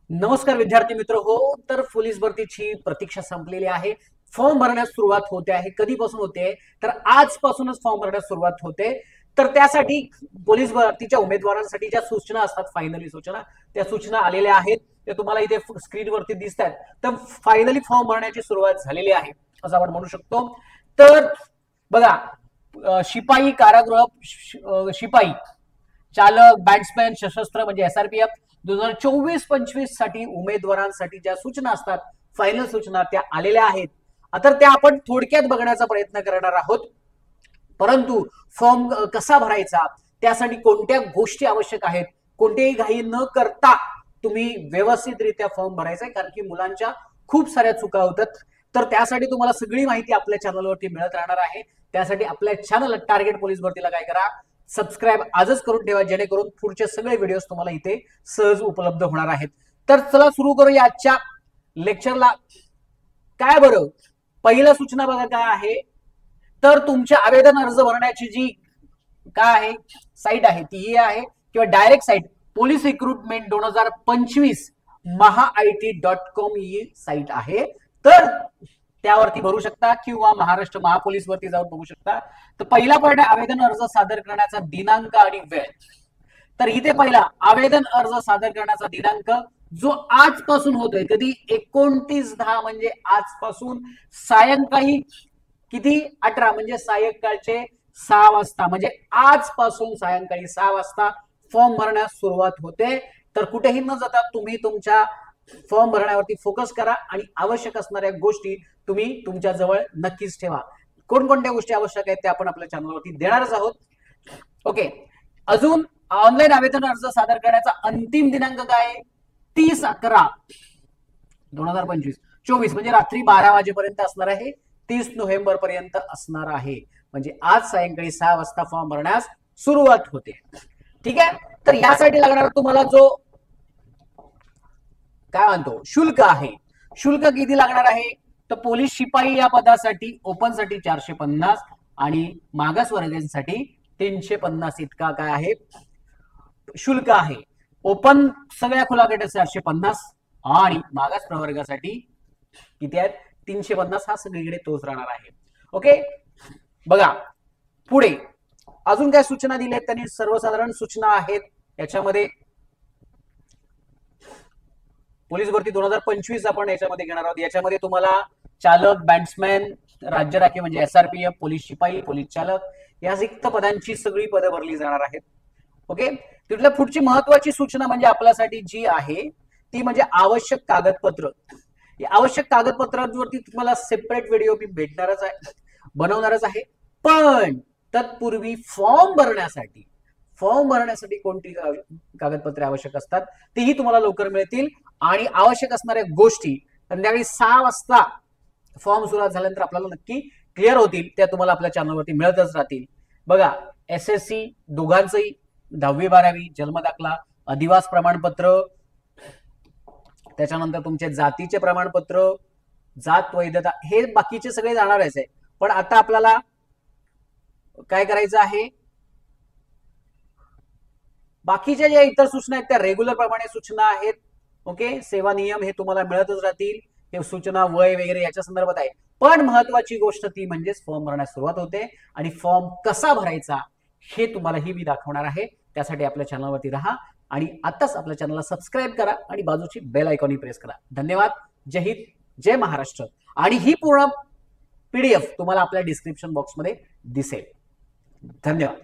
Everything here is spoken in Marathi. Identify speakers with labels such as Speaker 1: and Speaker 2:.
Speaker 1: नमस्कार विद्यार्थी मित्र हो. तर पोलीस भरतीची प्रतीक्षा संपलेली आहे. फॉर्म भरण्यास सुरुवात होते आहे. कधीपासून होते? तर आजपासूनच फॉर्म भरण्यास सुरुवात होते. तर त्यासाठी पोलीस भरतीच्या उमेदवारांसाठी ज्या सूचना असतात, फायनली सूचना, त्या सूचना आलेल्या आहेत. ते तुम्हाला इथे स्क्रीनवरती दिसत आहेत. तर फायनली फॉर्म भरण्याची सुरुवात झालेली आहे असं आपण म्हणू शकतो. तर बघा, शिपाई कारागृह, शिपाई चालक, बॅट्समॅन, सशस्त्र म्हणजे एसआरपीएफ 2024-25 साठी उमेदवारांसाठी ज्या सूचना असतात, फायनल सूचना त्या आलेल्या आहेत. आता त्या आपण थोडक्यात बघण्याचा प्रयत्न करणार आहोत. परंतु फॉर्म कसा भरायचा, त्यासाठी कोणत्या गोष्टी आवश्यक आहेत, कोणतेही घाई न करता तुम्ही व्यवस्थितरित्या फॉर्म भरायचा आहे, कारण की मुलांच्या खूप साऱ्या चुका होतात. तर त्यासाठी तुम्हाला सगळी माहिती आपल्या चॅनलवरती मिळत राहणार आहे. त्यासाठी आपल्या चॅनल टार्गेट पोलीस भरतीला काय करा, सबस्क्राईब आजच करून ठेवा, जेणेकरून पुढचे सगळे व्हिडिओज तुम्हाला इथे सहज उपलब्ध होणार आहेत. तर चला सुरू करूया आजच्या लेक्चरला. काय बरं, पहिला सूचना बघा काय आहे. तर तुमच्या आवेदन अर्ज भरण्याची जी काय आहे साईट आहे ती ही आहे, किंवा direct site police recruitment 2025 mahaIT.com ही साईट आहे. तर त्यावरती भरू शकता, किंवा महाराष्ट्र महापोलीस वरती जाऊन बघू शकता. तर पहिला पॉईंट आहे आवेदन अर्ज सादर करण्याचा दिनांक आणि वेळ. तर इथे पहिला आवेदन अर्ज सादर करण्याचा दिनांक जो आजपासून होतोय, कधी 29/10 म्हणजे आजपासून सायंकाळी किती 18 म्हणजे सायंकाळचे 6 वाजता, म्हणजे आजपासून सायंकाळी 6 वाजता फॉर्म भरण्यास सुरुवात होते. तर कुठेही न जाता तुम्ही तुमच्या फॉर्म भरण्यावरती फोकस करा आणि आवश्यक असणाऱ्या गोष्टी तुम्ही तुमच्या जवळ नक्कीच ठेवा. कोणकोणत्या गोष्टी आवश्यक आहेत त्या आपण आपल्या चॅनलवरती देणारच आहोत. ओके, अजून ऑनलाईन आवेदन अर्ज सादर करण्याचा अंतिम दिनांक काय? 30/11/2025 म्हणजे रात्री 12 वाजेपर्यंत असणार आहे. 30 नोव्हेंबर पर्यंत असणार आहे. म्हणजे आज सायंकाळी 6 वाजता फॉर्म भरण्यास सुरुवात होते. ठीक आहे. तर यासाठी लागणार तुम्हाला जो काय म्हणतो शुल्क आहे, शुल्क किती लागणार आहे? तर पोलीस शिपाई या पदासाठी ओपन साठी 450 आणि मागासवर्गीयांसाठी 350 इतका काय आहे शुल्क आहे. ओपन सगळ्या खुला गट 450 आणि मागास प्रवर्गासाठी किती आहेत 350. हा सगळीकडे तोच राहणार आहे. ओके, बघा पुढे अजून काय सूचना दिल्या त्यांनी, सर्वसाधारण सूचना आहेत. याच्यामध्ये पोलीस भरती 2025 आपण याच्यामध्ये घेणार आहोत. याच्यामध्ये तुम्हाला चालक, बॅट्समॅन, राज्य राखीव म्हणजे एसआरपीएफ, पोलीस शिपाई, पोलीस चालक या रिक्त पदांची सगळी पदं भरली जाणार आहेत. ओके, तिथल्या पुढची महत्वाची सूचना म्हणजे आपल्यासाठी जी आहे ती म्हणजे आवश्यक कागदपत्र. आवश्यक कागदपत्रांवरती तुम्हाला सेपरेट व्हिडिओ मी भेटणारच आहे, बनवणारच आहे. पण तत्पूर्वी फॉर्म भरण्यासाठी कोणती कागदपत्रे आवश्यक असतात तेही तुम्हाला लवकर मिळतील. आणि आवश्यक असणाऱ्या गोष्टी संध्याकाळी 6 वाजता फॉर्म सुरुवात झाल्यानंतर आपल्याला नक्की क्लिअर होतील, त्या तुम्हाला आपल्या चॅनलवरती मिळतच राहतील. बघा, एसएससी दोघांचंही 10वी-12वी, जन्मदाखला, अधिवास प्रमाणपत्र, त्याच्यानंतर तुमचे जातीचे प्रमाणपत्र, जात वैधता, हे बाकीचे सगळे जाणारच आहे. पण आता आपल्याला काय करायचं आहे, बाकीच्या ज्या इतर सूचना आहेत त्या रेग्युलर प्रमाणे सूचना आहेत. ओके, सेवा नियम हे तुम्हाला मिळतच राहतील. हे सूचना वय वगैरे याच्या संदर्भात आहे. पण महत्वाची गोष्ट ती म्हणजे फॉर्म भरण्यास सुरुवात होते आणि फॉर्म कसा भरायचा हे तुम्हालाही मी दाखवणार आहे. त्यासाठी आपल्या चॅनलवरती राहा आणि आताच आपल्या चॅनलला सबस्क्राईब करा आणि बाजूची बेल आयकॉन प्रेस करा. धन्यवाद. जय हिंद, जय महाराष्ट्र. आणि ही पूर्ण पीडीएफ तुम्हाला आपल्या डिस्क्रिप्शन बॉक्समध्ये दिसेल. धन्यवाद.